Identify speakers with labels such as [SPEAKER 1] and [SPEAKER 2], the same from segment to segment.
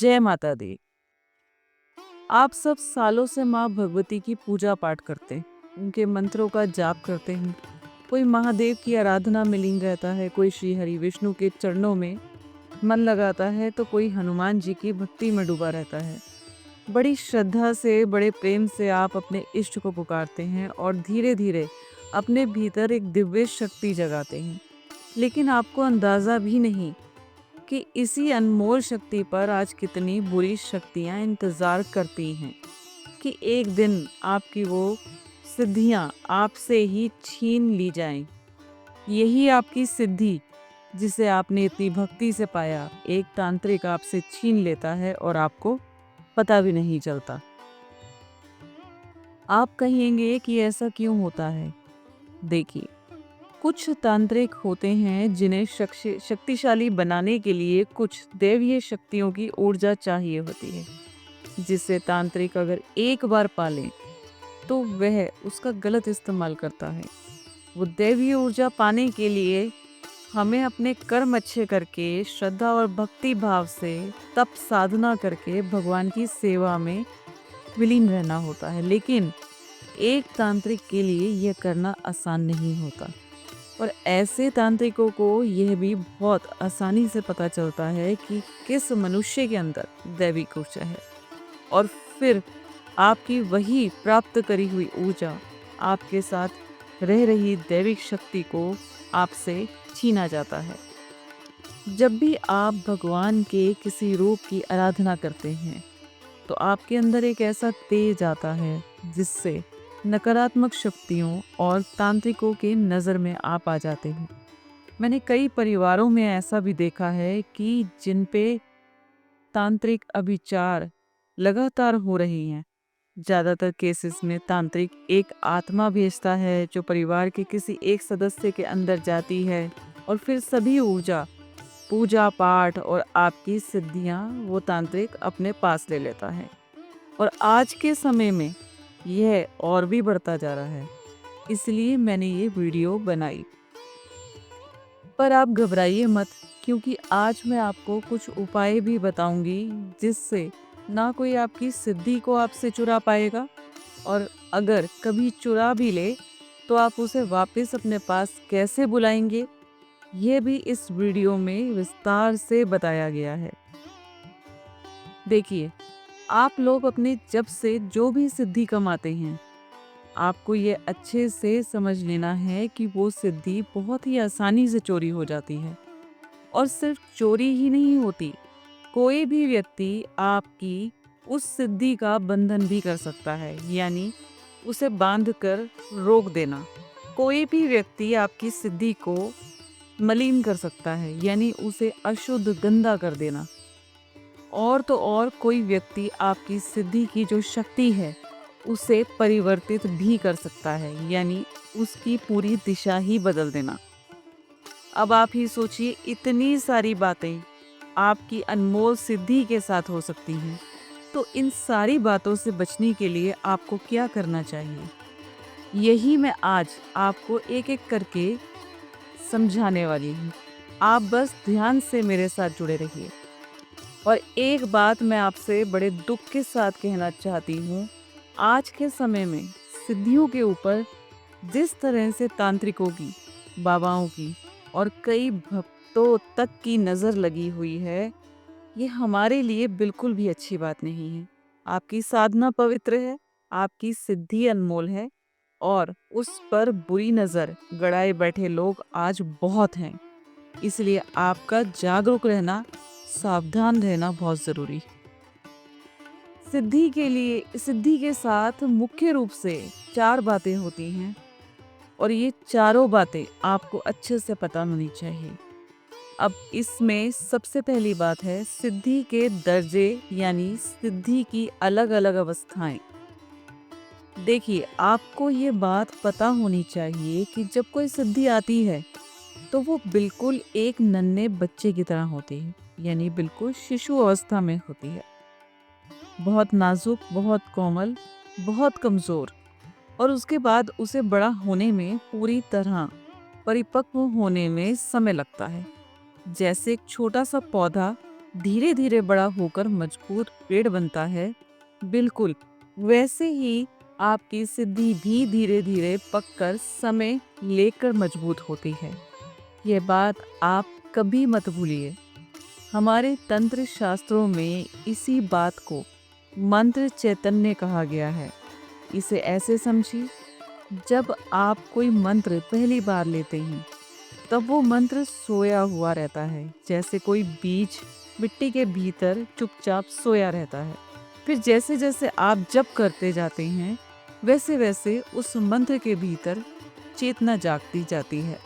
[SPEAKER 1] जय माता दी। आप सब सालों से माँ भगवती की पूजा पाठ करते हैं, उनके मंत्रों का जाप करते हैं। कोई महादेव की आराधना में लीन रहता है, कोई श्री हरि विष्णु के चरणों में मन लगाता है, तो कोई हनुमान जी की भक्ति में डूबा रहता है। बड़ी श्रद्धा से, बड़े प्रेम से आप अपने इष्ट को पुकारते हैं और धीरे धीरे अपने भीतर एक दिव्य शक्ति जगाते हैं। लेकिन आपको अंदाजा भी नहीं कि इसी अनमोल शक्ति पर आज कितनी बुरी शक्तियां इंतजार करती हैं कि एक दिन आपकी वो सिद्धियां आपसे ही छीन ली जाएं। यही आपकी सिद्धि, जिसे आपने इतनी भक्ति से पाया, एक तांत्रिक आपसे छीन लेता है और आपको पता भी नहीं चलता। आप कहेंगे कि ऐसा क्यों होता है? देखिए, कुछ तांत्रिक होते हैं जिन्हें शक्तिशाली बनाने के लिए कुछ दैवीय शक्तियों की ऊर्जा चाहिए होती है, जिसे तांत्रिक अगर एक बार पाले तो वह उसका गलत इस्तेमाल करता है। वो दैवीय ऊर्जा पाने के लिए हमें अपने कर्म अच्छे करके, श्रद्धा और भक्ति भाव से तप साधना करके भगवान की सेवा में विलीन रहना होता है। लेकिन एक तांत्रिक के लिए यह करना आसान नहीं होता, और ऐसे तांत्रिकों को यह भी बहुत आसानी से पता चलता है कि किस मनुष्य के अंदर दैविक ऊर्जा है, और फिर आपकी वही प्राप्त करी हुई ऊर्जा आपके साथ रह रही दैविक शक्ति को आपसे छीना जाता है। जब भी आप भगवान के किसी रूप की आराधना करते हैं, तो आपके अंदर एक ऐसा तेज आता है जिससे नकारात्मक शक्तियों और तांत्रिकों के नज़र में आप आ जाते हैं। मैंने कई परिवारों में ऐसा भी देखा है कि जिन पे तांत्रिक अभिचार लगातार हो रही हैं। ज़्यादातर केसेस में तांत्रिक एक आत्मा भेजता है जो परिवार के किसी एक सदस्य के अंदर जाती है, और फिर सभी ऊर्जा, पूजा पाठ और आपकी सिद्धियां वो तांत्रिक अपने पास ले लेता है। और आज के समय में यह और भी बढ़ता जा रहा है, इसलिए मैंने ये वीडियो बनाई। पर आप घबराइए मत, क्योंकि आज मैं आपको कुछ उपाय भी बताऊंगी जिससे ना कोई आपकी सिद्धि को आपसे चुरा पाएगा, और अगर कभी चुरा भी ले तो आप उसे वापस अपने पास कैसे बुलाएंगे, ये भी इस वीडियो में विस्तार से बताया गया है। देखिए, आप लोग अपने जब से जो भी सिद्धि कमाते हैं, आपको ये अच्छे से समझ लेना है कि वो सिद्धि बहुत ही आसानी से चोरी हो जाती है। और सिर्फ चोरी ही नहीं होती, कोई भी व्यक्ति आपकी उस सिद्धि का बंधन भी कर सकता है, यानी उसे बांध कर रोक देना। कोई भी व्यक्ति आपकी सिद्धि को मलिन कर सकता है, यानी उसे अशुद्ध, गंदा कर देना। और तो और कोई व्यक्ति आपकी सिद्धि की जो शक्ति है उसे परिवर्तित भी कर सकता है, यानी उसकी पूरी दिशा ही बदल देना। अब आप ही सोचिए, इतनी सारी बातें आपकी अनमोल सिद्धि के साथ हो सकती हैं, तो इन सारी बातों से बचने के लिए आपको क्या करना चाहिए, यही मैं आज आपको एक एक करके समझाने वाली हूँ। आप बस ध्यान से मेरे साथ जुड़े रहिए। और एक बात मैं आपसे बड़े दुख के साथ कहना चाहती हूँ, आज के समय में सिद्धियों के ऊपर जिस तरह से तांत्रिकों की, बाबाओं की और कई भक्तों तक की नज़र लगी हुई है, ये हमारे लिए बिल्कुल भी अच्छी बात नहीं है। आपकी साधना पवित्र है, आपकी सिद्धि अनमोल है, और उस पर बुरी नज़र गड़ाए बैठे लोग आज बहुत हैं। इसलिए आपका जागरूक रहना, सावधान रहना बहुत ज़रूरी है। सिद्धि के साथ मुख्य रूप से 4 बातें होती हैं, और ये चारों बातें आपको अच्छे से पता होनी चाहिए। अब इसमें सबसे पहली बात है सिद्धि के दर्जे, यानी सिद्धि की अलग अलग अवस्थाएं। देखिए, आपको ये बात पता होनी चाहिए कि जब कोई सिद्धि आती है तो वो बिल्कुल एक नन्हे बच्चे की तरह होती है, यानी बिल्कुल शिशु अवस्था में होती है। बहुत नाजुक, बहुत कोमल, बहुत कमज़ोर, और उसके बाद उसे बड़ा होने में, पूरी तरह परिपक्व होने में समय लगता है। जैसे एक छोटा सा पौधा धीरे धीरे बड़ा होकर मजबूत पेड़ बनता है, बिल्कुल वैसे ही आपकी सिद्धि भी धीरे धीरे पककर समय लेकर मजबूत होती है। यह बात आप कभी मत भूलिए। हमारे तंत्र शास्त्रों में इसी बात को मंत्र चैतन्य कहा गया है। इसे ऐसे समझिए, जब आप कोई मंत्र पहली बार लेते हैं तब वो मंत्र सोया हुआ रहता है, जैसे कोई बीज मिट्टी के भीतर चुपचाप सोया रहता है। फिर जैसे जैसे आप जप करते जाते हैं वैसे वैसे उस मंत्र के भीतर चेतना जागती जाती है।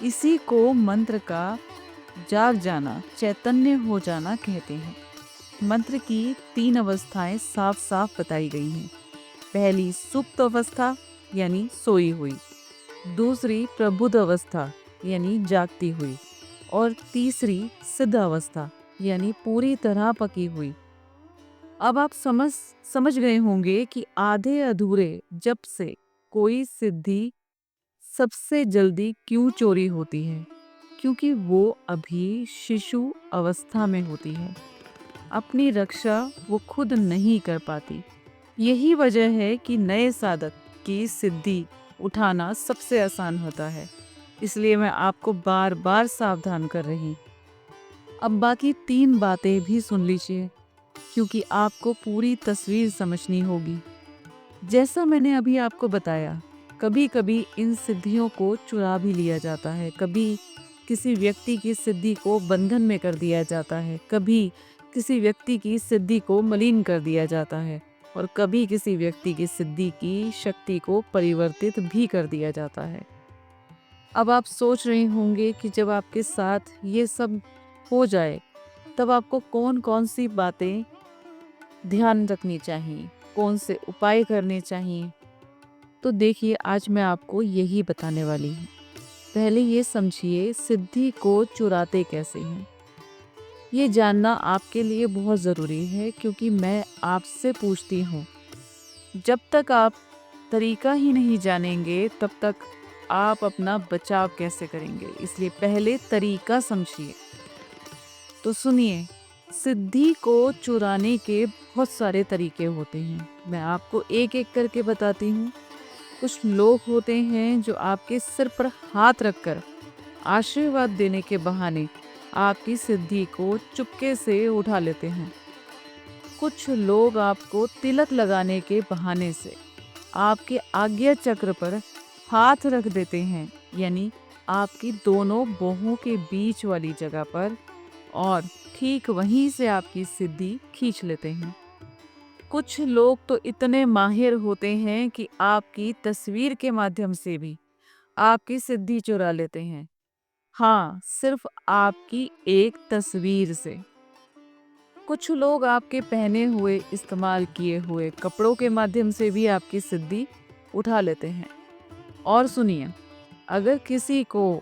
[SPEAKER 1] इसी को मंत्र का जाग जाना, चैतन्य हो जाना कहते हैं। मंत्र की 3 अवस्थाएं साफ साफ बताई गई हैं। पहली सुप्त अवस्था यानी सोई हुई, दूसरी प्रबुद्ध अवस्था यानी जागती हुई, और तीसरी सिद्ध अवस्था यानी पूरी तरह पकी हुई। अब आप समझ गए होंगे कि आधे अधूरे जप से कोई सिद्धि सबसे जल्दी क्यों चोरी होती है, क्योंकि वो अभी शिशु अवस्था में होती है। अपनी रक्षा वो खुद नहीं कर पाती। यही वजह है कि नए साधक की सिद्धि उठाना सबसे आसान होता है। इसलिए मैं आपको बार बार सावधान कर रही। अब बाकी 3 बातें भी सुन लीजिए, क्योंकि आपको पूरी तस्वीर समझनी होगी। जैसा मैंने अभी आपको बताया, कभी कभी इन सिद्धियों को चुरा भी लिया जाता है। कभी किसी व्यक्ति की सिद्धि को बंधन में कर दिया जाता है, कभी किसी व्यक्ति की सिद्धि को मलिन कर दिया जाता है, और कभी किसी व्यक्ति की सिद्धि की शक्ति को परिवर्तित भी कर दिया जाता है। अब आप सोच रहे होंगे कि जब आपके साथ ये सब हो जाए तब आपको कौन कौन सी बातें ध्यान रखनी चाहिए, कौन से उपाय करने चाहिए। तो देखिए, आज मैं आपको यही बताने वाली हूँ। पहले ये समझिए सिद्धि को चुराते कैसे हैं। ये जानना आपके लिए बहुत ज़रूरी है, क्योंकि मैं आपसे पूछती हूँ, जब तक आप तरीका ही नहीं जानेंगे तब तक आप अपना बचाव कैसे करेंगे। इसलिए पहले तरीका समझिए। तो सुनिए, सिद्धि को चुराने के बहुत सारे तरीके होते हैं। मैं आपको एक एक करके बताती हूँ। कुछ लोग होते हैं जो आपके सिर पर हाथ रखकर आशीर्वाद देने के बहाने आपकी सिद्धि को चुपके से उठा लेते हैं। कुछ लोग आपको तिलक लगाने के बहाने से आपके आज्ञा चक्र पर हाथ रख देते हैं, यानी आपकी दोनों बाहों के बीच वाली जगह पर, और ठीक वहीं से आपकी सिद्धि खींच लेते हैं। कुछ लोग तो इतने माहिर होते हैं कि आपकी तस्वीर के माध्यम से भी आपकी सिद्धि चुरा लेते हैं। हाँ, सिर्फ आपकी एक तस्वीर से। कुछ लोग आपके पहने हुए, इस्तेमाल किए हुए कपड़ों के माध्यम से भी आपकी सिद्धि उठा लेते हैं। और सुनिए, अगर किसी को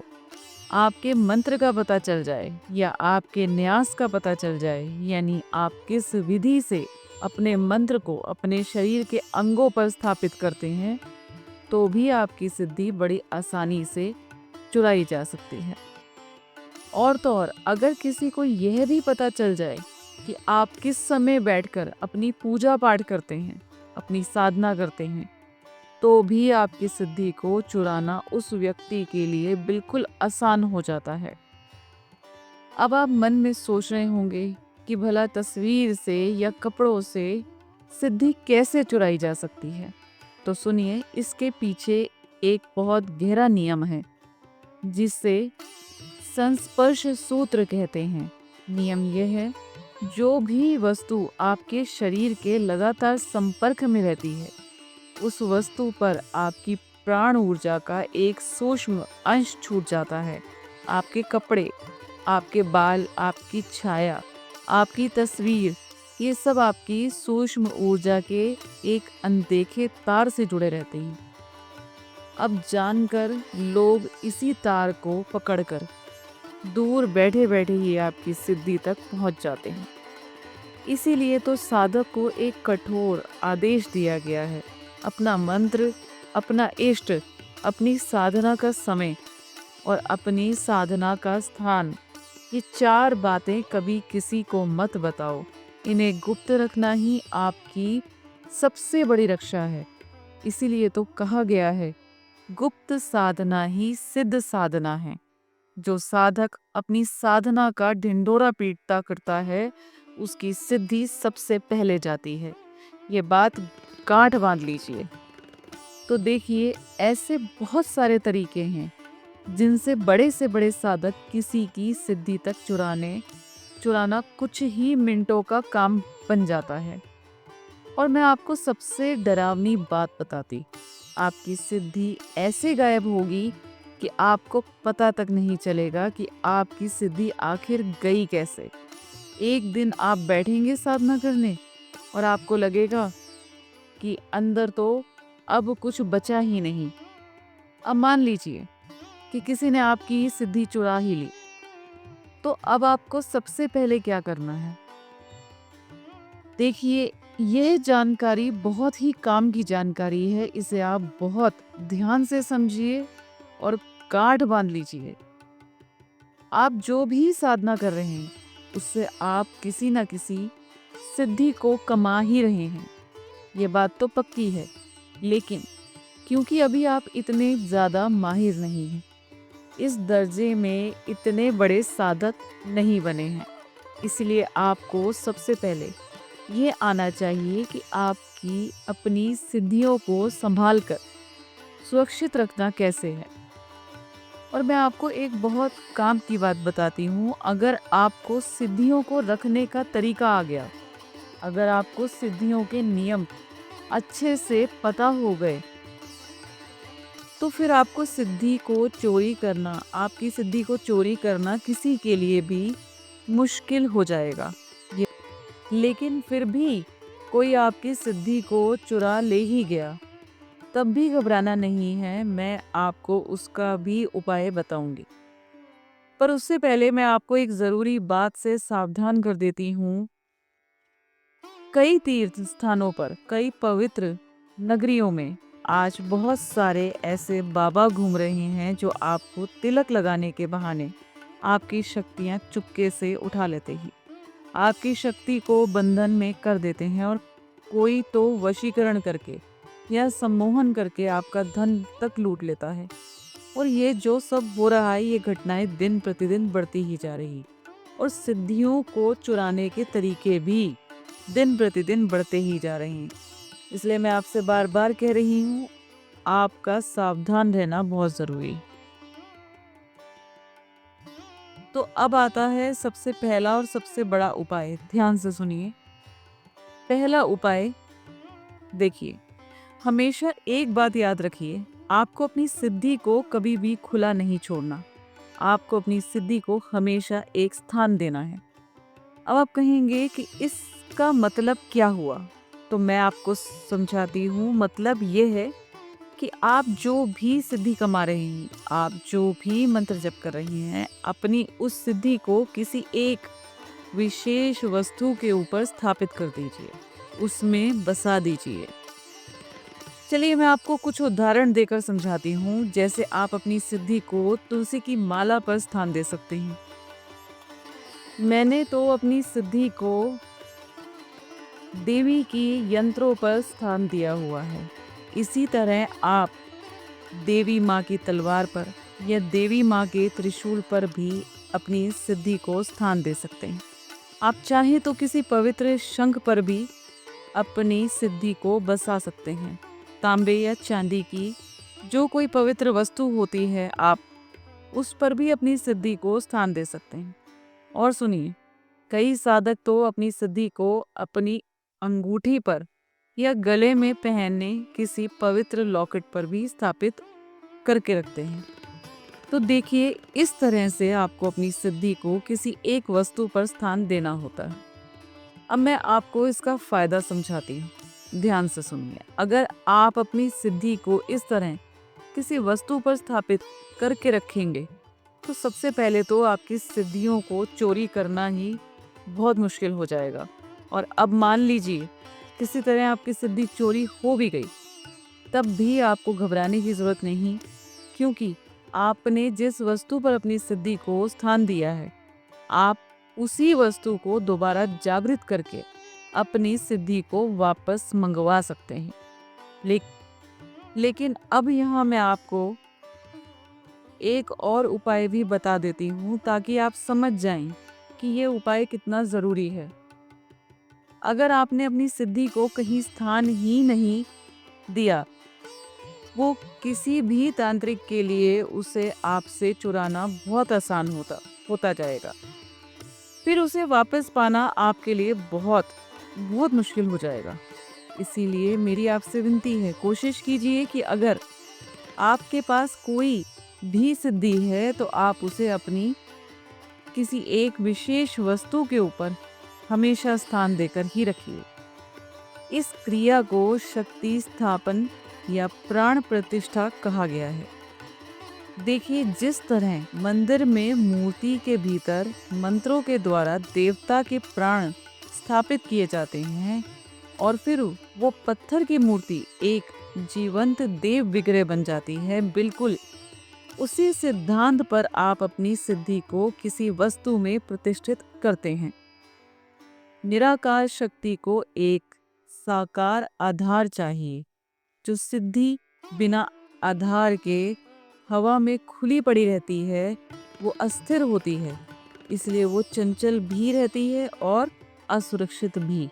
[SPEAKER 1] आपके मंत्र का पता चल जाए या आपके न्यास का पता चल जाए, यानी आप किस विधि से अपने मंत्र को अपने शरीर के अंगों पर स्थापित करते हैं, तो भी आपकी सिद्धि बड़ी आसानी से चुराई जा सकती है। और तो और, अगर किसी को यह भी पता चल जाए कि आप किस समय बैठकर अपनी पूजा पाठ करते हैं, अपनी साधना करते हैं, तो भी आपकी सिद्धि को चुराना उस व्यक्ति के लिए बिल्कुल आसान हो जाता है। अब आप मन में सोच रहे होंगे कि भला तस्वीर से या कपड़ों से सिद्धि कैसे चुराई जा सकती है। तो सुनिए, इसके पीछे एक बहुत गहरा नियम है, जिसे संस्पर्श सूत्र कहते हैं। नियम यह है, जो भी वस्तु आपके शरीर के लगातार संपर्क में रहती है, उस वस्तु पर आपकी प्राण ऊर्जा का एक सूक्ष्म अंश छूट जाता है। आपके कपड़े, आपके बाल, आपकी छाया, आपकी तस्वीर, ये सब आपकी सूक्ष्म ऊर्जा के एक अनदेखे तार से जुड़े रहते हैं। अब जानकर लोग इसी तार को पकड़कर दूर बैठे बैठे ही आपकी सिद्धि तक पहुंच जाते हैं। इसीलिए तो साधक को एक कठोर आदेश दिया गया है। अपना मंत्र, अपना इष्ट, अपनी साधना का समय और अपनी साधना का स्थान ये 4 बातें कभी किसी को मत बताओ। इन्हें गुप्त रखना ही आपकी सबसे बड़ी रक्षा है। इसीलिए तो कहा गया है, गुप्त साधना ही सिद्ध साधना है। जो साधक अपनी साधना का ढिंढोरा पीटता करता है, उसकी सिद्धि सबसे पहले जाती है। ये बात गांठ बांध लीजिए। तो देखिए, ऐसे बहुत सारे तरीके हैं जिनसे बड़े से बड़े साधक किसी की सिद्धि तक चुराना कुछ ही मिनटों का काम बन जाता है। और मैं आपको सबसे डरावनी बात बताती, आपकी सिद्धि ऐसे गायब होगी कि आपको पता तक नहीं चलेगा कि आपकी सिद्धि आखिर गई कैसे। एक दिन आप बैठेंगे साधना करने और आपको लगेगा कि अंदर तो अब कुछ बचा ही नहीं। अब मान लीजिए कि किसी ने आपकी सिद्धि चुरा ही ली, तो अब आपको सबसे पहले क्या करना है? देखिए, ये जानकारी बहुत ही काम की जानकारी है। इसे आप बहुत ध्यान से समझिए और गांठ बांध लीजिए। आप जो भी साधना कर रहे हैं, उससे आप किसी न किसी सिद्धि को कमा ही रहे हैं। ये बात तो पक्की है। लेकिन क्योंकि अभी आप इतने ज़्यादा माहिर नहीं हैं, इस दर्जे में इतने बड़े साधक नहीं बने हैं, इसलिए आपको सबसे पहले ये आना चाहिए कि आपकी अपनी सिद्धियों को संभाल कर सुरक्षित रखना कैसे है। और मैं आपको एक बहुत काम की बात बताती हूँ। अगर आपको सिद्धियों को रखने का तरीका आ गया, अगर आपको सिद्धियों के नियम अच्छे से पता हो गए, तो फिर आपकी सिद्धि को चोरी करना किसी के लिए भी मुश्किल हो जाएगा। लेकिन फिर भी कोई आपकी सिद्धि को चुरा ले ही गया, तब भी घबराना नहीं है। मैं आपको उसका भी उपाय बताऊंगी। पर उससे पहले मैं आपको एक जरूरी बात से सावधान कर देती हूँ। कई तीर्थ स्थानों पर, कई पवित्र नगरियों में आज बहुत सारे ऐसे बाबा घूम रहे हैं जो आपको तिलक लगाने के बहाने आपकी शक्तियाँ चुपके से उठा लेते ही आपकी शक्ति को बंधन में कर देते हैं, और कोई तो वशीकरण करके या सम्मोहन करके आपका धन तक लूट लेता है। और ये जो सब हो रहा है, ये घटनाएं दिन प्रतिदिन बढ़ती ही जा रही, और सिद्धियों को चुराने के तरीके भी दिन प्रतिदिन बढ़ते ही जा रहे हैं। इसलिए मैं आपसे बार बार कह रही हूँ, आपका सावधान रहना बहुत जरूरी है। तो अब आता है सबसे पहला और सबसे बड़ा उपाय। ध्यान से सुनिए। पहला उपाय, देखिए, हमेशा एक बात याद रखिए, आपको अपनी सिद्धि को कभी भी खुला नहीं छोड़ना। आपको अपनी सिद्धि को हमेशा एक स्थान देना है। अब आप कहेंगे कि इसका मतलब क्या हुआ? तो मैं आपको समझाती हूँ। मतलब ये है कि आप जो भी सिद्धि कमा रहे हैं, आप जो भी मंत्र जप कर रही हैं, अपनी उस सिद्धि को किसी एक विशेष वस्तु के ऊपर स्थापित कर दीजिए, उसमें बसा दीजिए। चलिए, मैं आपको कुछ उदाहरण देकर समझाती हूँ। जैसे आप अपनी सिद्धि को तुलसी की माला पर स्थान दे सकते हैं। मैंने तो अपनी सिद्धि को देवी की यंत्रों पर स्थान दिया हुआ है। इसी तरह आप देवी माँ की तलवार पर या देवी माँ के त्रिशूल पर भी अपनी सिद्धि को स्थान दे सकते हैं। आप चाहें तो किसी पवित्र शंख पर भी अपनी सिद्धि को बसा सकते हैं। तांबे या चांदी की जो कोई पवित्र वस्तु होती है, आप उस पर भी अपनी सिद्धि को स्थान दे सकते हैं। और सुनिए, कई साधक तो अपनी सिद्धि को अपनी अंगूठी पर या गले में पहनने किसी पवित्र लॉकेट पर भी स्थापित करके रखते हैं। तो देखिए, इस तरह से आपको अपनी सिद्धि को किसी एक वस्तु पर स्थान देना होता है। अब मैं आपको इसका फायदा समझाती हूँ। ध्यान से सुनिए। अगर आप अपनी सिद्धि को इस तरह किसी वस्तु पर स्थापित करके रखेंगे, तो सबसे पहले तो आपकी सिद्धियों को चोरी करना ही बहुत मुश्किल हो जाएगा। और अब मान लीजिए किसी तरह आपकी सिद्धि चोरी हो भी गई, तब भी आपको घबराने की जरूरत नहीं, क्योंकि आपने जिस वस्तु पर अपनी सिद्धि को स्थान दिया है, आप उसी वस्तु को दोबारा जागृत करके अपनी सिद्धि को वापस मंगवा सकते हैं। ले, लेकिन अब यहाँ मैं आपको एक और उपाय भी बता देती हूँ ताकि आप समझ जाएं कि ये उपाय कितना ज़रूरी है। अगर आपने अपनी सिद्धि को कहीं स्थान ही नहीं दिया, वो किसी भी तांत्रिक के लिए उसे आपसे चुराना बहुत आसान होता जाएगा। फिर उसे वापस पाना आपके लिए बहुत बहुत मुश्किल हो जाएगा। इसीलिए मेरी आपसे विनती है, कोशिश कीजिए कि अगर आपके पास कोई भी सिद्धि है तो आप उसे अपनी किसी एक विशेष वस्तु के ऊपर हमेशा स्थान देकर ही रखिए। इस क्रिया को शक्ति स्थापन या प्राण प्रतिष्ठा कहा गया है। देखिए, जिस तरह मंदिर में मूर्ति के भीतर मंत्रों के द्वारा देवता के प्राण स्थापित किए जाते हैं और फिर वो पत्थर की मूर्ति एक जीवंत देव विग्रह बन जाती है, बिल्कुल उसी सिद्धांत पर आप अपनी सिद्धि को किसी वस्तु में प्रतिष्ठित करते हैं। निराकार शक्ति को एक साकार आधार चाहिए। जो सिद्धि बिना आधार के हवा में खुली पड़ी रहती है, वो अस्थिर होती है, इसलिए वो चंचल भी रहती है और असुरक्षित भी।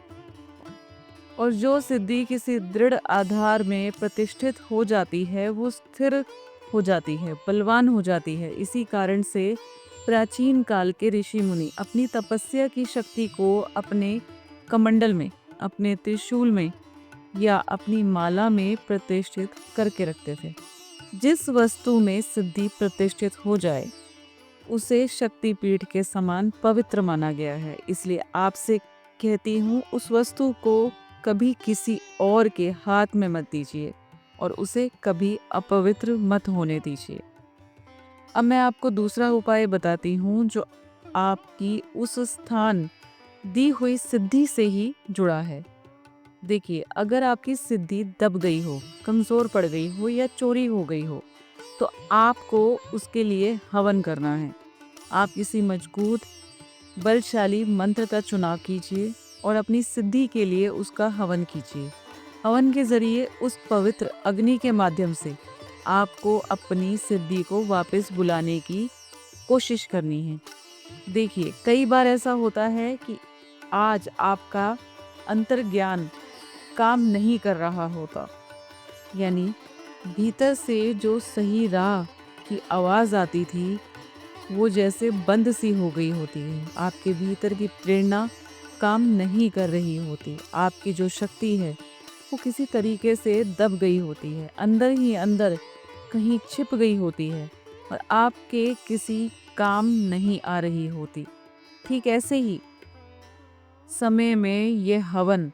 [SPEAKER 1] और जो सिद्धि किसी दृढ़ आधार में प्रतिष्ठित हो जाती है, वो स्थिर हो जाती है, बलवान हो जाती है। इसी कारण से प्राचीन काल के ऋषि मुनि अपनी तपस्या की शक्ति को अपने कमंडल में, अपने त्रिशूल में या अपनी माला में प्रतिष्ठित करके रखते थे। जिस वस्तु में सिद्धि प्रतिष्ठित हो जाए उसे शक्तिपीठ के समान पवित्र माना गया है। इसलिए आपसे कहती हूँ, उस वस्तु को कभी किसी और के हाथ में मत दीजिए और उसे कभी अपवित्र मत होने दीजिए। अब मैं आपको दूसरा उपाय बताती हूँ जो आपकी उस स्थान दी हुई सिद्धि से ही जुड़ा है। देखिए, अगर आपकी सिद्धि दब गई हो, कमज़ोर पड़ गई हो या चोरी हो गई हो, तो आपको उसके लिए हवन करना है। आप किसी मजबूत बलशाली मंत्र का चुनाव कीजिए और अपनी सिद्धि के लिए उसका हवन कीजिए। हवन के जरिए उस पवित्र अग्नि के माध्यम से आपको अपनी सिद्धि को वापस बुलाने की कोशिश करनी है। देखिए, कई बार ऐसा होता है कि आज आपका अंतर्ज्ञान काम नहीं कर रहा होता, यानी भीतर से जो सही राह की आवाज़ आती थी वो जैसे बंद सी हो गई होती है। आपके भीतर की प्रेरणा काम नहीं कर रही होती। आपकी जो शक्ति है वो किसी तरीके से दब गई होती है, अंदर ही अंदर कहीं छिप गई होती है और आपके किसी काम नहीं आ रही होती। ठीक ऐसे ही समय में ये हवन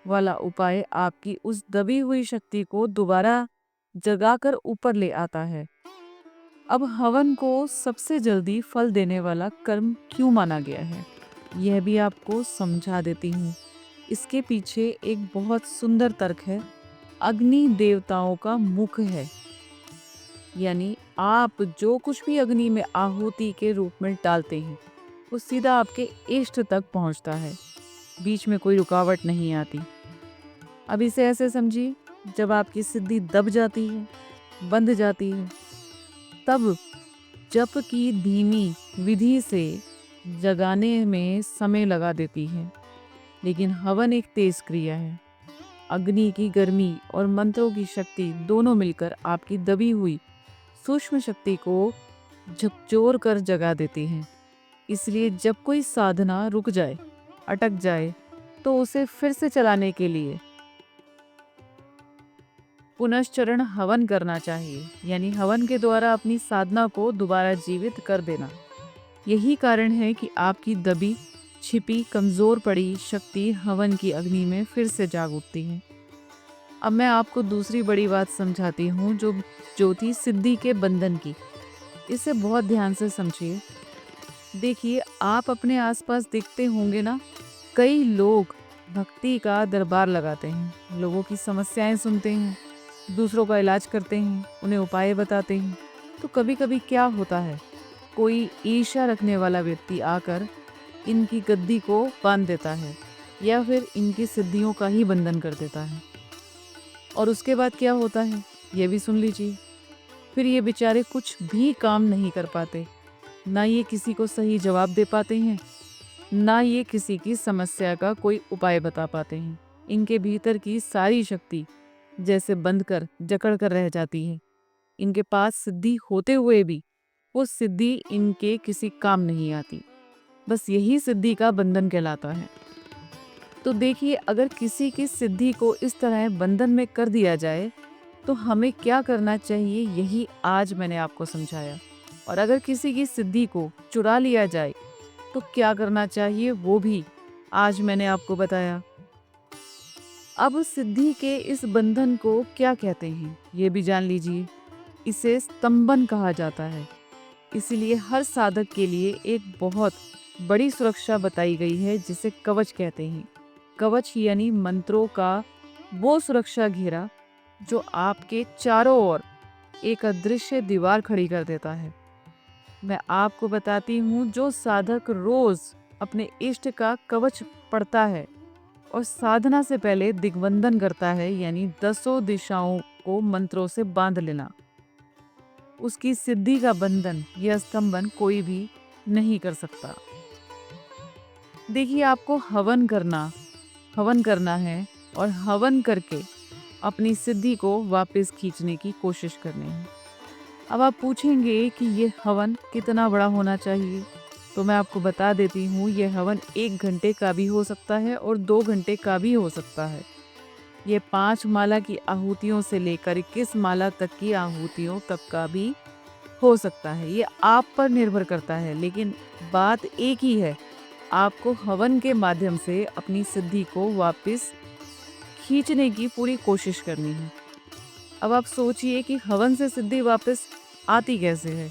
[SPEAKER 1] वाला उपाय आपकी उस दबी हुई शक्ति को दोबारा जगाकर ऊपर ले आता है। अब हवन को सबसे जल्दी फल देने वाला कर्म क्यों माना गया है, यह भी आपको समझा देती हूँ। इसके पीछे एक बहुत सुंदर तर्क है। अग्नि देवताओं का मुख है, यानी आप जो कुछ भी अग्नि में आहुति के रूप में डालते हैं वो सीधा आपके इष्ट तक पहुँचता है, बीच में कोई रुकावट नहीं आती। अब इसे ऐसे समझिए, जब आपकी सिद्धि दब जाती है, बंद जाती है, तब जप की धीमी विधि से जगाने में समय लगा देती है, लेकिन हवन एक तेज क्रिया है। अग्नि की गर्मी और मंत्रों की शक्ति दोनों मिलकर आपकी दबी हुई सूक्ष्म शक्ति को झकझोर कर जगा देती हैं। इसलिए जब कोई साधना रुक जाए, अटक जाए, तो उसे फिर से चलाने के लिए पुनश्चरण हवन करना चाहिए, यानी हवन के द्वारा अपनी साधना को दोबारा जीवित कर देना। यही कारण है कि आपकी दबी छिपी कमज़ोर पड़ी शक्ति हवन की अग्नि में फिर से जाग उठती है। अब मैं आपको दूसरी बड़ी बात समझाती हूँ, जो ज्योति सिद्धि के बंधन की। इसे बहुत ध्यान से समझिए। देखिए, आप अपने आसपास देखते होंगे ना, कई लोग भक्ति का दरबार लगाते हैं, लोगों की समस्याएं सुनते हैं, दूसरों का इलाज करते हैं, उन्हें उपाय बताते हैं। तो कभी कभी क्या होता है, कोई ईर्ष्या रखने वाला व्यक्ति आकर इनकी गद्दी को बांध देता है या फिर इनकी सिद्धियों का ही बंधन कर देता है। और उसके बाद क्या होता है ये भी सुन लीजिए। फिर ये बेचारे कुछ भी काम नहीं कर पाते, ना ये किसी को सही जवाब दे पाते हैं, ना ये किसी की समस्या का कोई उपाय बता पाते हैं। इनके भीतर की सारी शक्ति जैसे बंद कर जकड़ कर रह जाती है। इनके पास सिद्धि होते हुए भी वो सिद्धि इनके किसी काम नहीं आती। बस यही सिद्धि का बंधन कहलाता है। तो देखिए, अगर किसी की सिद्धि को इस तरह बंधन में कर दिया जाए तो हमें क्या करना चाहिए, यही आज मैंने आपको समझाया। और अगर किसी की सिद्धि को चुरा लिया जाए तो क्या करना चाहिए, वो भी आज मैंने आपको बताया। अब सिद्धि के इस बंधन को क्या कहते हैं ये भी जान लीजिए। इसे स्तंभन कहा जाता है। इसीलिए हर साधक के लिए एक बहुत बड़ी सुरक्षा बताई गई है जिसे कवच कहते हैं। कवच यानी मंत्रों का वो सुरक्षा घेरा जो आपके चारों ओर एक अदृश्य दीवार खड़ी कर देता है। मैं आपको बताती हूँ, जो साधक रोज अपने इष्ट का कवच पढ़ता है और साधना से पहले दिग्बंधन करता है, यानी 10 दिशाओं को मंत्रों से बांध लेना, उसकी सिद्धि का बंधन या स्तंभन कोई भी नहीं कर सकता। देखिए, आपको हवन करना है और हवन करके अपनी सिद्धि को वापस खींचने की कोशिश करनी है। अब आप पूछेंगे कि ये हवन कितना बड़ा होना चाहिए, तो मैं आपको बता देती हूँ, ये हवन 1 घंटे का भी हो सकता है और 2 घंटे का भी हो सकता है। ये 5 माला की आहुतियों से लेकर 21 माला तक की आहुतियों तक का भी हो सकता है। ये आप पर निर्भर करता है, लेकिन बात एक ही है, आपको हवन के माध्यम से अपनी सिद्धि को वापस खींचने की पूरी कोशिश करनी है। अब आप सोचिए कि हवन से सिद्धि वापस आती कैसे है,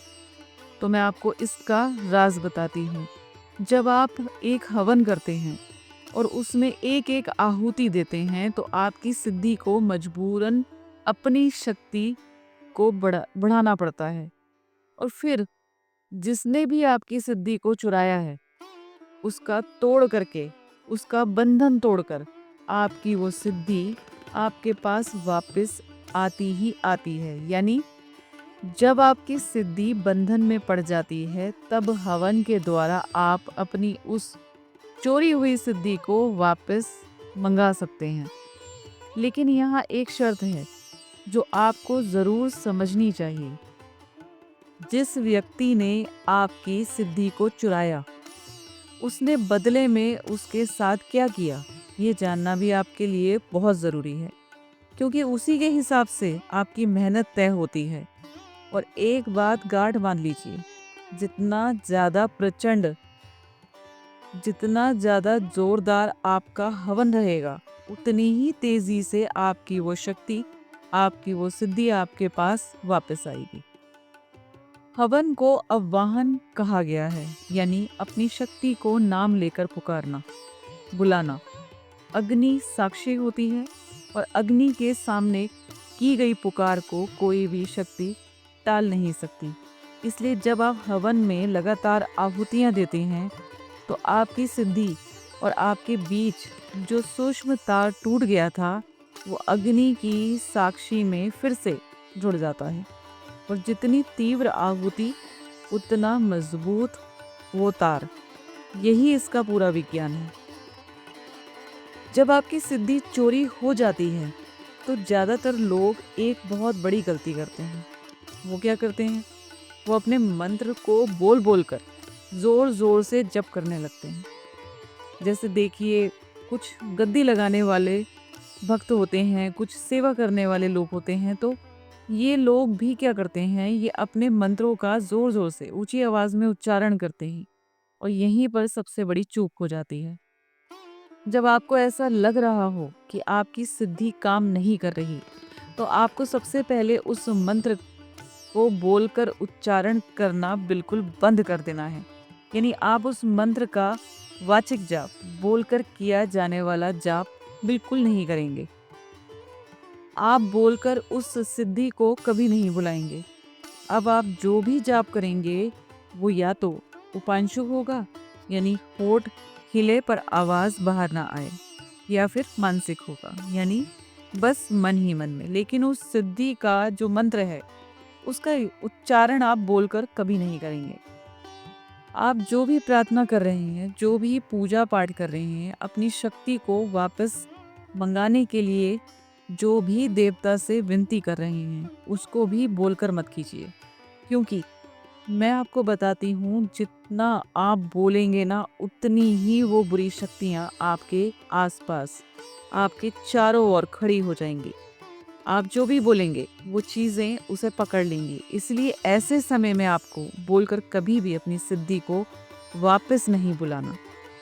[SPEAKER 1] तो मैं आपको इसका राज बताती हूँ। जब आप एक हवन करते हैं और उसमें एक एक आहुति देते हैं तो आपकी सिद्धि को मजबूरन अपनी शक्ति को बढ़ाना पड़ता है। और फिर जिसने भी आपकी सिद्धि को चुराया है उसका तोड़ करके, उसका बंधन तोड़कर आपकी वो सिद्धि आपके पास वापस आती ही आती है। यानी जब आपकी सिद्धि बंधन में पड़ जाती है तब हवन के द्वारा आप अपनी उस चोरी हुई सिद्धि को वापस मंगा सकते हैं। लेकिन यहाँ एक शर्त है जो आपको जरूर समझनी चाहिए। जिस व्यक्ति ने आपकी सिद्धि को चुराया, उसने बदले में उसके साथ क्या किया, ये जानना भी आपके लिए बहुत ज़रूरी है, क्योंकि उसी के हिसाब से आपकी मेहनत तय होती है। और एक बात गांठ बांध लीजिए, जितना ज़्यादा प्रचंड, जितना ज़्यादा जोरदार आपका हवन रहेगा, उतनी ही तेज़ी से आपकी वो शक्ति, आपकी वो सिद्धि आपके पास वापस आएगी। हवन को आवाहन कहा गया है, यानी अपनी शक्ति को नाम लेकर पुकारना, बुलाना। अग्नि साक्षी होती है और अग्नि के सामने की गई पुकार को कोई भी शक्ति टाल नहीं सकती। इसलिए जब आप हवन में लगातार आहुतियाँ देते हैं तो आपकी सिद्धि और आपके बीच जो सूक्ष्म तार टूट गया था वो अग्नि की साक्षी में फिर से जुड़ जाता है। और जितनी तीव्र आहुति उतना मजबूत वो तार। यही इसका पूरा विज्ञान है। जब आपकी सिद्धि चोरी हो जाती है तो ज़्यादातर लोग एक बहुत बड़ी गलती करते हैं। वो क्या करते हैं, वो अपने मंत्र को बोल बोल कर ज़ोर ज़ोर से जप करने लगते हैं। जैसे देखिए, कुछ गद्दी लगाने वाले भक्त होते हैं, कुछ सेवा करने वाले लोग होते हैं, तो ये लोग भी क्या करते हैं, ये अपने मंत्रों का ज़ोर ज़ोर से ऊंची आवाज़ में उच्चारण करते हैं। और यहीं पर सबसे बड़ी चूक हो जाती है। जब आपको ऐसा लग रहा हो कि आपकी सिद्धि काम नहीं कर रही, तो आपको सबसे पहले उस मंत्र को बोलकर उच्चारण करना बिल्कुल बंद कर देना है। यानी आप उस मंत्र का वाचिक जाप, बोलकर किया जाने वाला जाप बिल्कुल नहीं करेंगे। आप बोलकर उस सिद्धि को कभी नहीं बुलाएंगे। अब आप जो भी जाप करेंगे वो या तो उपांशु होगा, यानी होठ हिले पर आवाज बाहर ना आए, या फिर मानसिक होगा, यानी बस मन ही मन में, लेकिन उस सिद्धि का जो मंत्र है उसका उच्चारण आप बोलकर कभी नहीं करेंगे। आप जो भी प्रार्थना कर रहे हैं, जो भी पूजा पाठ कर रहे हैं, अपनी शक्ति को वापस मंगाने के लिए जो भी देवता से विनती कर रहे हैं, उसको भी बोलकर मत कीजिए। क्योंकि मैं आपको बताती हूँ, जितना आप बोलेंगे ना, उतनी ही वो बुरी शक्तियाँ आपके आसपास, आपके चारों ओर खड़ी हो जाएंगी। आप जो भी बोलेंगे वो चीज़ें उसे पकड़ लेंगी। इसलिए ऐसे समय में आपको बोलकर कभी भी अपनी सिद्धि को वापस नहीं बुलाना,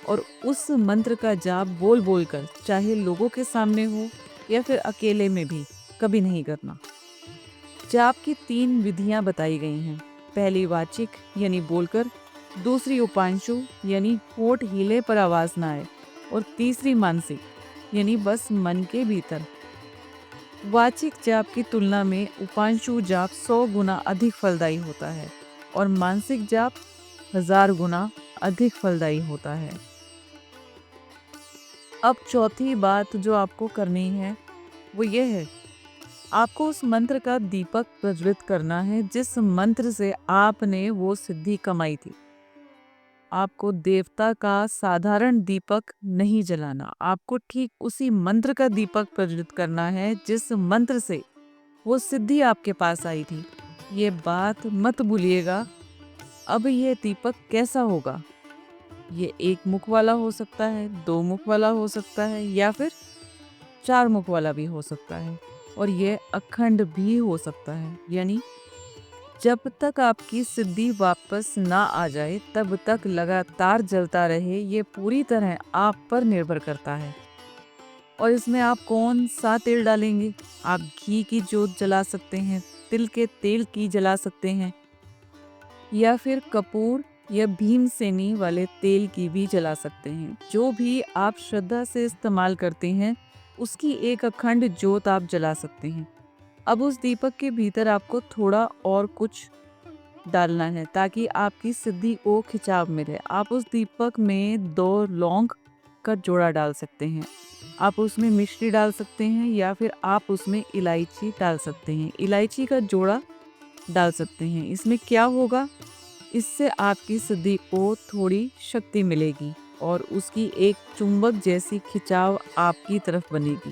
[SPEAKER 1] और उस मंत्र का जाप बोल बोलकर, चाहे लोगों के सामने हो या फिर अकेले में भी, कभी नहीं करना। जाप की 3 विधियां बताई गई हैं। पहली वाचिक यानी बोलकर, दूसरी उपांशु यानी होठ हिले पर आवाज ना आए, और तीसरी मानसिक यानी बस मन के भीतर। वाचिक जाप की तुलना में उपांशु जाप 100 गुना अधिक फलदायी होता है, और मानसिक जाप 1000 गुना अधिक फलदायी होता है। अब चौथी बात जो आपको करनी है वो ये है, आपको उस मंत्र का दीपक प्रज्वलित करना है जिस मंत्र से आपने वो सिद्धि कमाई थी। आपको देवता का साधारण दीपक नहीं जलाना, आपको ठीक उसी मंत्र का दीपक प्रज्वलित करना है जिस मंत्र से वो सिद्धि आपके पास आई थी। ये बात मत भूलिएगा। अब ये दीपक कैसा होगा? ये 1 मुख वाला हो सकता है, 2 मुख वाला हो सकता है, या फिर 4 मुख वाला भी हो सकता है, और ये अखंड भी हो सकता है। यानी जब तक आपकी सिद्धि वापस ना आ जाए तब तक लगातार जलता रहे, ये पूरी तरह आप पर निर्भर करता है। और इसमें आप कौन सा तेल डालेंगे? आप घी की जोत जला सकते हैं, तिल के तेल की जला सकते हैं, या फिर कपूर या भीमसेनी वाले तेल की भी जला सकते हैं। जो भी आप श्रद्धा से इस्तेमाल करते हैं, उसकी एक अखंड जोत आप जला सकते हैं। अब उस दीपक के भीतर आपको थोड़ा और कुछ डालना है ताकि आपकी सिद्धि को खिंचाव मिले। आप उस दीपक में 2 लौंग का जोड़ा डाल सकते हैं। आप उसमें मिश्री डाल सकते हैं, या फिर आप उसमें इलायची डाल सकते हैं। इलायची का जोड़ा डाल सकते हैं। इसमें क्या होगा? इससे आपकी सिद्धि को थोड़ी शक्ति मिलेगी और उसकी एक चुंबक जैसी खिंचाव आपकी तरफ बनेगी,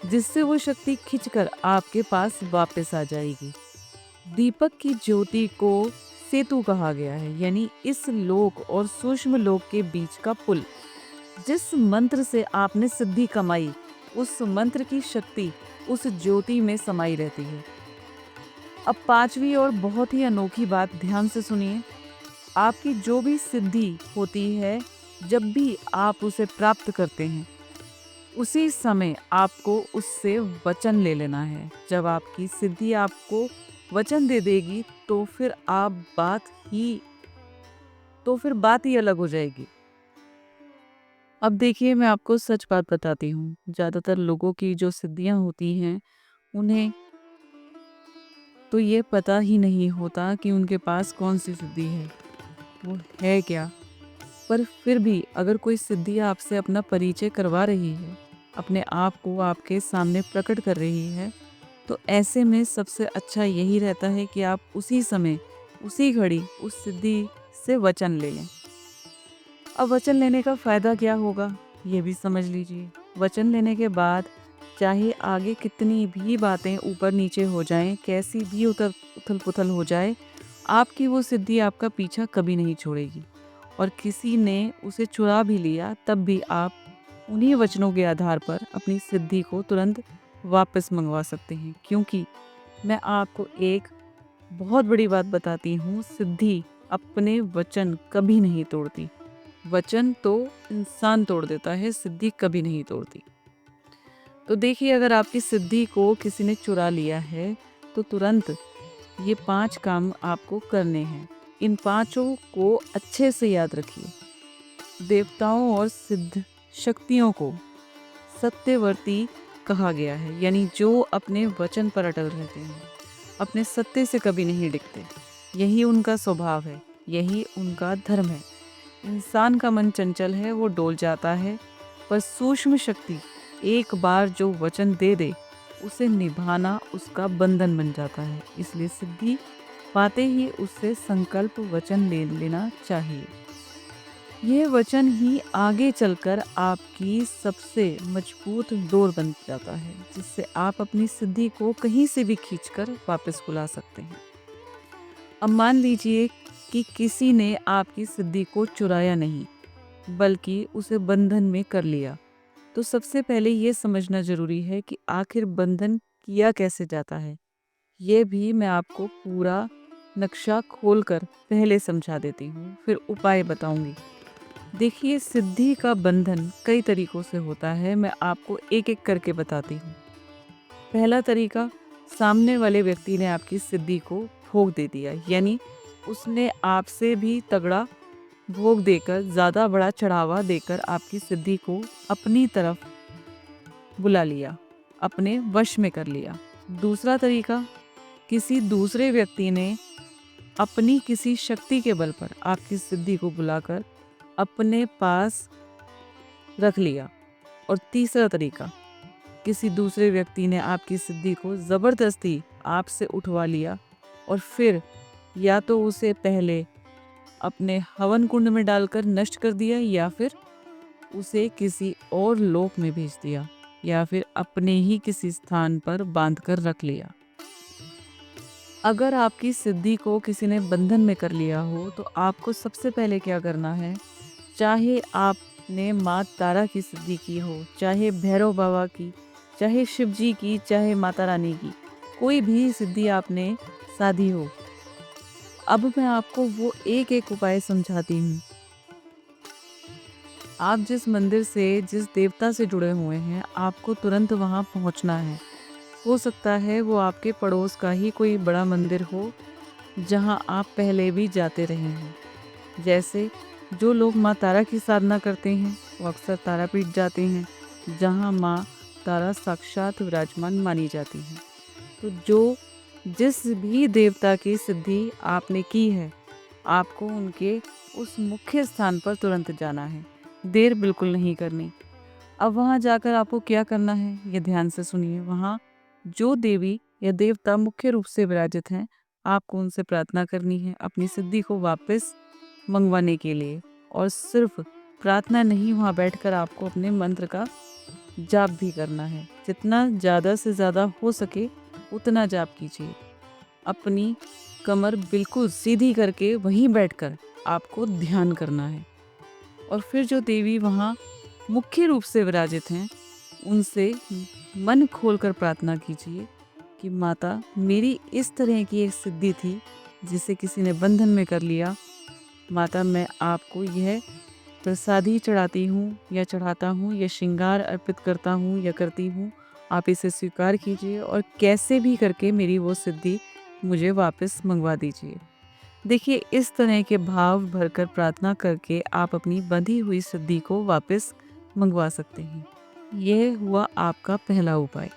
[SPEAKER 1] जिससे वो शक्ति खिंचकर आपके पास वापस आ जाएगी। दीपक की ज्योति को सेतु कहा गया है, यानी इस लोक और सूक्ष्म लोक के बीच का पुल। जिस मंत्र से आपने सिद्धि कमाई, उस मंत्र की शक्ति उस ज्योति में समाई रहती है। अब 5वीं और बहुत ही अनोखी बात ध्यान से सुनिए। आपकी जो भी सिद्धि होती है, जब भी आप उसे प्राप्त करते हैं, उसी समय आपको उससे वचन ले लेना है। जब आपकी सिद्धि आपको वचन दे देगी तो फिर बात ही अलग हो जाएगी। अब देखिए, मैं आपको सच बात बताती हूँ। ज़्यादातर लोगों की जो सिद्धियाँ होती हैं, उन्हें तो ये पता ही नहीं होता कि उनके पास कौन सी सिद्धि है, वो है क्या। पर फिर भी अगर कोई सिद्धि आपसे अपना परिचय करवा रही है, अपने आप को आपके सामने प्रकट कर रही है, तो ऐसे में सबसे अच्छा यही रहता है कि आप उसी समय, उसी घड़ी उस सिद्धि से वचन ले लें। अब वचन लेने का फ़ायदा क्या होगा, ये भी समझ लीजिए। वचन लेने के बाद चाहे आगे कितनी भी बातें ऊपर नीचे हो जाएं, कैसी भी उथल पुथल हो जाए, आपकी वो सिद्धि आपका पीछा कभी नहीं छोड़ेगी। और किसी ने उसे चुरा भी लिया, तब भी आप उन्हीं वचनों के आधार पर अपनी सिद्धि को तुरंत वापस मंगवा सकते हैं। क्योंकि मैं आपको एक बहुत बड़ी बात बताती हूँ, सिद्धि अपने वचन कभी नहीं तोड़ती। वचन तो इंसान तोड़ देता है, सिद्धि कभी नहीं तोड़ती। तो देखिए, अगर आपकी सिद्धि को किसी ने चुरा लिया है, तो तुरंत ये 5 काम आपको करने हैं। इन 5 को अच्छे से याद रखिए। देवताओं और सिद्ध शक्तियों को सत्यवर्ती कहा गया है, यानी जो अपने वचन पर अटल रहते हैं, अपने सत्य से कभी नहीं डिगते। यही उनका स्वभाव है, यही उनका धर्म है। इंसान का मन चंचल है, वो डोल जाता है, पर सूक्ष्म शक्ति एक बार जो वचन दे दे उसे निभाना उसका बंधन बन जाता है। इसलिए सिद्धि पाते ही उससे संकल्प वचन ले लेना चाहिए। यह वचन ही आगे चलकर आपकी सबसे मजबूत डोर बन जाता है, जिससे आप अपनी सिद्धि को कहीं से भी खींचकर वापस बुला सकते हैं। अब मान लीजिए कि किसी ने आपकी सिद्धि को चुराया नहीं, बल्कि उसे बंधन में कर लिया। तो सबसे पहले ये समझना जरूरी है कि आखिर बंधन किया कैसे जाता है। ये भी मैं आपको पूरा नक्शा खोलकर पहले समझा देती हूँ, फिर उपाय बताऊंगी। देखिए, सिद्धि का बंधन कई तरीकों से होता है, मैं आपको एक एक करके बताती हूँ। पहला तरीका, सामने वाले व्यक्ति ने आपकी सिद्धि को भोग दे दिया, यानी उसने आपसे भी तगड़ा भोग देकर, ज्यादा बड़ा चढ़ावा देकर आपकी सिद्धि को अपनी तरफ बुला लिया, अपने वश में कर लिया। दूसरा तरीका, किसी दूसरे व्यक्ति ने अपनी किसी शक्ति के बल पर आपकी सिद्धि को बुलाकर अपने पास रख लिया। और तीसरा तरीका, किसी दूसरे व्यक्ति ने आपकी सिद्धि को जबरदस्ती आपसे उठवा लिया और फिर या तो उसे पहले अपने हवन कुंड में डालकर नष्ट कर दिया, या फिर उसे किसी और लोक में भेज दिया, या फिर अपने ही किसी स्थान पर बांध कर रख लिया। अगर आपकी सिद्धि को किसी ने बंधन में कर लिया हो तो आपको सबसे पहले क्या करना है, चाहे आपने माँ तारा की सिद्धि की हो, चाहे भैरव बाबा की, चाहे शिव जी की, चाहे माता रानी की, कोई भी सिद्धि आपने साधी हो, अब मैं आपको वो एक एक उपाय समझाती हूँ। आप जिस मंदिर से, जिस देवता से जुड़े हुए हैं, आपको तुरंत वहाँ पहुँचना है। हो सकता है वो आपके पड़ोस का ही कोई बड़ा मंदिर हो जहाँ आप पहले भी जाते रहे हैं। जैसे जो लोग माँ तारा की साधना करते हैं वो अक्सर तारापीठ जाते हैं, जहाँ माँ तारा साक्षात विराजमान मानी जाती हैं। तो जो जिस भी देवता की सिद्धि आपने की है, आपको उनके उस मुख्य स्थान पर तुरंत जाना है, देर बिल्कुल नहीं करनी। अब वहाँ जाकर आपको क्या करना है, ये ध्यान से सुनिए। वहाँ जो देवी या देवता मुख्य रूप से विराजित हैं, आपको उनसे प्रार्थना करनी है अपनी सिद्धि को वापस मंगवाने के लिए। और सिर्फ प्रार्थना नहीं, वहाँ बैठकर आपको अपने मंत्र का जाप भी करना है। जितना ज़्यादा से ज़्यादा हो सके उतना जाप कीजिए। अपनी कमर बिल्कुल सीधी करके वहीं बैठकर आपको ध्यान करना है। और फिर जो देवी वहाँ मुख्य रूप से विराजित हैं, उनसे मन खोलकर प्रार्थना कीजिए कि माता, मेरी इस तरह की एक सिद्धि थी जिसे किसी ने बंधन में कर लिया। माता, मैं आपको यह प्रसादी चढ़ाती हूँ या चढ़ाता हूँ, या श्रृंगार अर्पित करता हूँ या करती हूँ। आप इसे स्वीकार कीजिए और कैसे भी करके मेरी वो सिद्धि मुझे वापस मंगवा दीजिए। देखिए, इस तरह के भाव भरकर प्रार्थना करके आप अपनी बंधी हुई सिद्धि को वापस मंगवा सकते हैं। यह हुआ आपका पहला उपाय।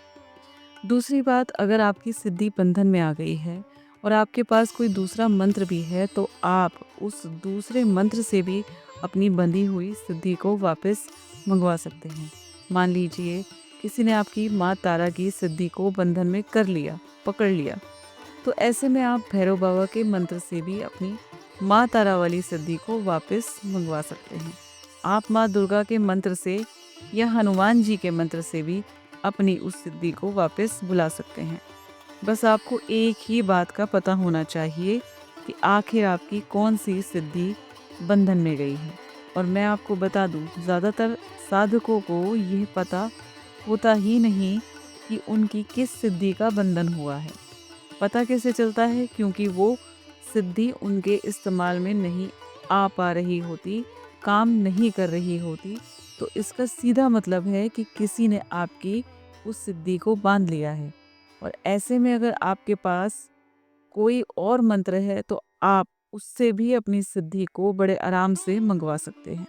[SPEAKER 1] दूसरी बात, अगर आपकी सिद्धि बंधन में आ गई है और आपके पास कोई दूसरा मंत्र भी है, तो आप उस दूसरे मंत्र से भी अपनी बंधी हुई सिद्धि को वापस मंगवा सकते हैं। मान लीजिए किसी ने आपकी माँ तारा की सिद्धि को बंधन में कर लिया, पकड़ लिया, तो ऐसे में आप भैरव बाबा के मंत्र से भी अपनी माँ तारा वाली सिद्धि को वापस मंगवा सकते हैं। आप माँ दुर्गा के मंत्र से या हनुमान जी के मंत्र से भी अपनी उस सिद्धि को वापस बुला सकते हैं। बस आपको एक ही बात का पता होना चाहिए कि आखिर आपकी कौन सी सिद्धि बंधन में गई है। और मैं आपको बता दूं, ज़्यादातर साधकों को यह पता होता ही नहीं कि उनकी किस सिद्धि का बंधन हुआ है। पता कैसे चलता है? क्योंकि वो सिद्धि उनके इस्तेमाल में नहीं आ पा रही होती, काम नहीं कर रही होती। तो इसका सीधा मतलब है कि किसी ने आपकी उस सिद्धि को बांध लिया है। और ऐसे में अगर आपके पास कोई और मंत्र है तो आप उससे भी अपनी सिद्धि को बड़े आराम से मंगवा सकते हैं।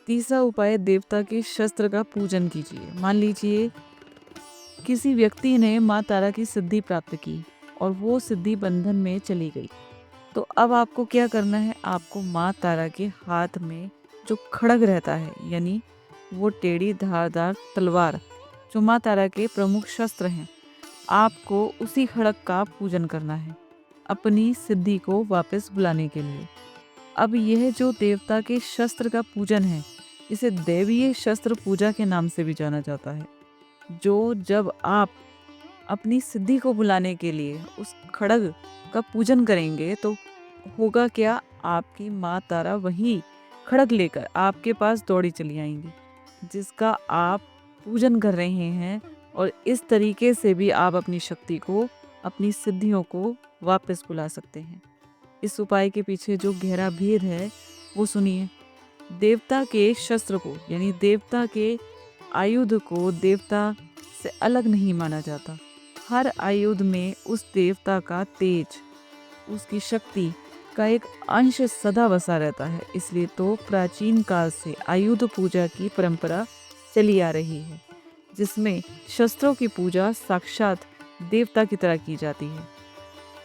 [SPEAKER 1] तीसरा उपाय, देवता के शस्त्र का पूजन कीजिए। मान लीजिए किसी व्यक्ति ने माँ तारा की सिद्धि प्राप्त की और वो सिद्धि बंधन में चली गई, तो अब आपको क्या करना है, आपको माँ तारा के हाथ में जो खड्ग रहता है, यानी वो टेढ़ी धारदार तलवार जो माँ तारा के प्रमुख शस्त्र हैं, आपको उसी खड्ग का पूजन करना है अपनी सिद्धि को वापस बुलाने के लिए। अब यह जो देवता के शस्त्र का पूजन है, इसे दैवीय शस्त्र पूजा के नाम से भी जाना जाता है। जो जब आप अपनी सिद्धि को बुलाने के लिए उस खड्ग का पूजन करेंगे तो होगा क्या, आपकी माँ तारा वही खड्ग लेकर आपके पास दौड़ी चली आएंगी जिसका आप पूजन कर रहे हैं। और इस तरीके से भी आप अपनी शक्ति को, अपनी सिद्धियों को वापस बुला सकते हैं। इस उपाय के पीछे जो गहरा भेद है वो सुनिए। देवता के शस्त्र को, यानी देवता के आयुध को देवता से अलग नहीं माना जाता। हर आयुध में उस देवता का तेज, उसकी शक्ति का एक अंश सदा बसा रहता है। इसलिए तो प्राचीन काल से आयुध पूजा की परंपरा चली आ रही है, जिसमें शस्त्रों की पूजा साक्षात देवता की तरह की जाती है।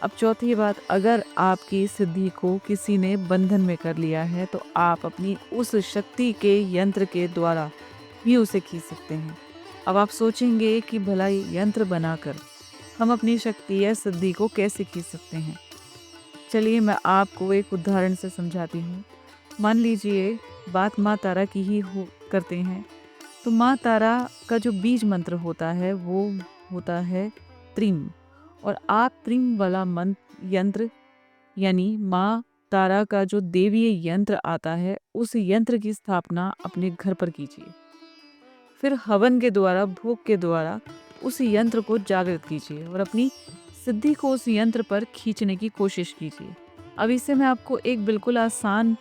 [SPEAKER 1] अब चौथी बात, अगर आपकी सिद्धि को किसी ने बंधन में कर लिया है तो आप अपनी उस शक्ति के यंत्र के द्वारा भी उसे खींच सकते हैं। अब आप सोचेंगे कि भला ये यंत्र बनाकर हम अपनी शक्ति या सिद्धि को कैसे खींच सकते हैं। चलिए मैं आपको एक उदाहरण से समझाती हूँ। मान लीजिए बात माँ तारा की ही करते हैं, तो माँ तारा का जो बीज मंत्र होता है वो होता है त्रिम। और आप त्रिम वाला यंत्र, यानी माँ तारा का जो देवीय यंत्र आता है, उस यंत्र की स्थापना अपने घर पर कीजिए। फिर हवन के द्वारा, भोग के द्वारा उस यंत्र को जागृत कीजिए और अपनी सिद्धि को उस यंत्र पर खींचने की कोशिश कीजिए। अब इसे मैं आपको एक बिल्कुल आसान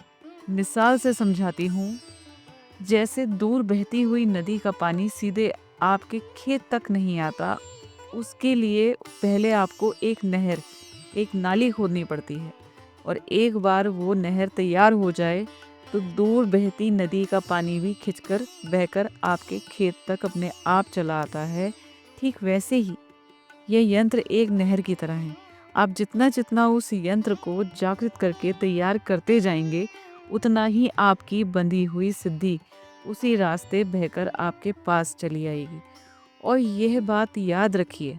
[SPEAKER 1] मिसाल से समझाती हूँ। जैसे दूर बहती हुई नदी का पानी सीधे आपके खेत तक नहीं आता, उसके लिए पहले आपको एक नहर, एक नाली खोदनी पड़ती है। और एक बार वो नहर तैयार हो जाए तो दूर बहती नदी का पानी भी खिंचकर बहकर आपके खेत तक अपने आप चला आता है। ठीक वैसे ही यह यंत्र एक नहर की तरह है। आप जितना जितना उस यंत्र को जागृत करके तैयार करते जाएंगे, उतना ही आपकी बंधी हुई सिद्धि उसी रास्ते बहकर आपके पास चली आएगी। और यह बात याद रखिए,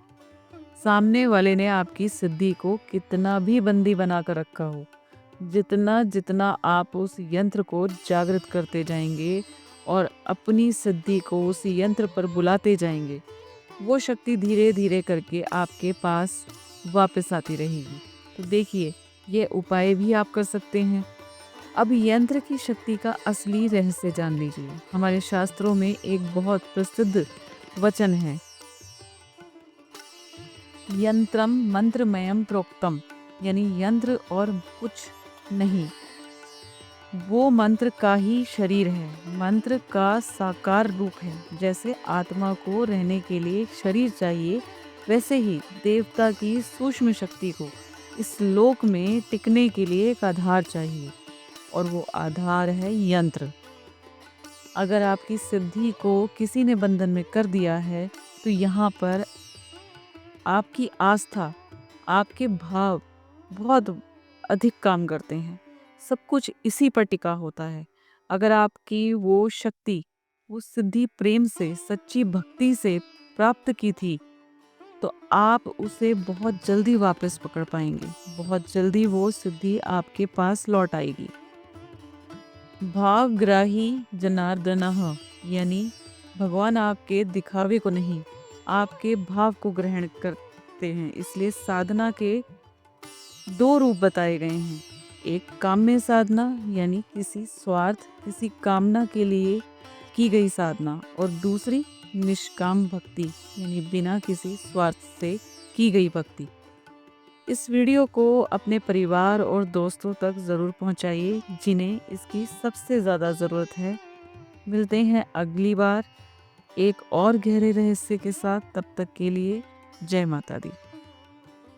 [SPEAKER 1] सामने वाले ने आपकी सिद्धि को कितना भी बंदी बनाकर रखा हो, जितना जितना आप उस यंत्र को जागृत करते जाएंगे और अपनी सिद्धि को उस यंत्र पर बुलाते जाएंगे, वो शक्ति धीरे धीरे करके आपके पास वापस आती रहेगी। तो देखिए, ये उपाय भी आप कर सकते हैं। अब यंत्र की शक्ति का असली रहस्य जान लीजिए। हमारे शास्त्रों में एक बहुत प्रसिद्ध वचन है, यंत्रम मंत्रमयम प्रोक्तम, यानी यंत्र और कुछ नहीं, वो मंत्र का ही शरीर है, मंत्र का साकार रूप है। जैसे आत्मा को रहने के लिए शरीर चाहिए, वैसे ही देवता की सूक्ष्म शक्ति को इस लोक में टिकने के लिए एक आधार चाहिए, और वो आधार है यंत्र। अगर आपकी सिद्धि को किसी ने बंधन में कर दिया है तो यहाँ पर आपकी आस्था, आपके भाव बहुत अधिक काम करते हैं। सब कुछ इसी पर टिका होता है। अगर आपकी वो शक्ति, वो सिद्धि प्रेम से, सच्ची भक्ति से प्राप्त की थी, तो आप उसे बहुत जल्दी वापस पकड़ पाएंगे। बहुत जल्दी वो सिद्धि आपके पास लौट आएगी। भावग्राही जनार्दनः, यानी भगवान आपके दिखावे को नहीं, आपके भाव को ग्रहण करते हैं। इसलिए साधना के दो रूप बताए गए हैं। एक काम्य साधना, यानी किसी स्वार्थ, किसी कामना के लिए की गई साधना, और दूसरी निष्काम भक्ति, यानी बिना किसी स्वार्थ से की गई भक्ति। इस वीडियो को अपने परिवार और दोस्तों तक ज़रूर पहुंचाइए जिन्हें इसकी सबसे ज़्यादा ज़रूरत है। मिलते हैं अगली बार एक और गहरे रहस्य के साथ। तब तक के लिए जय माता दी।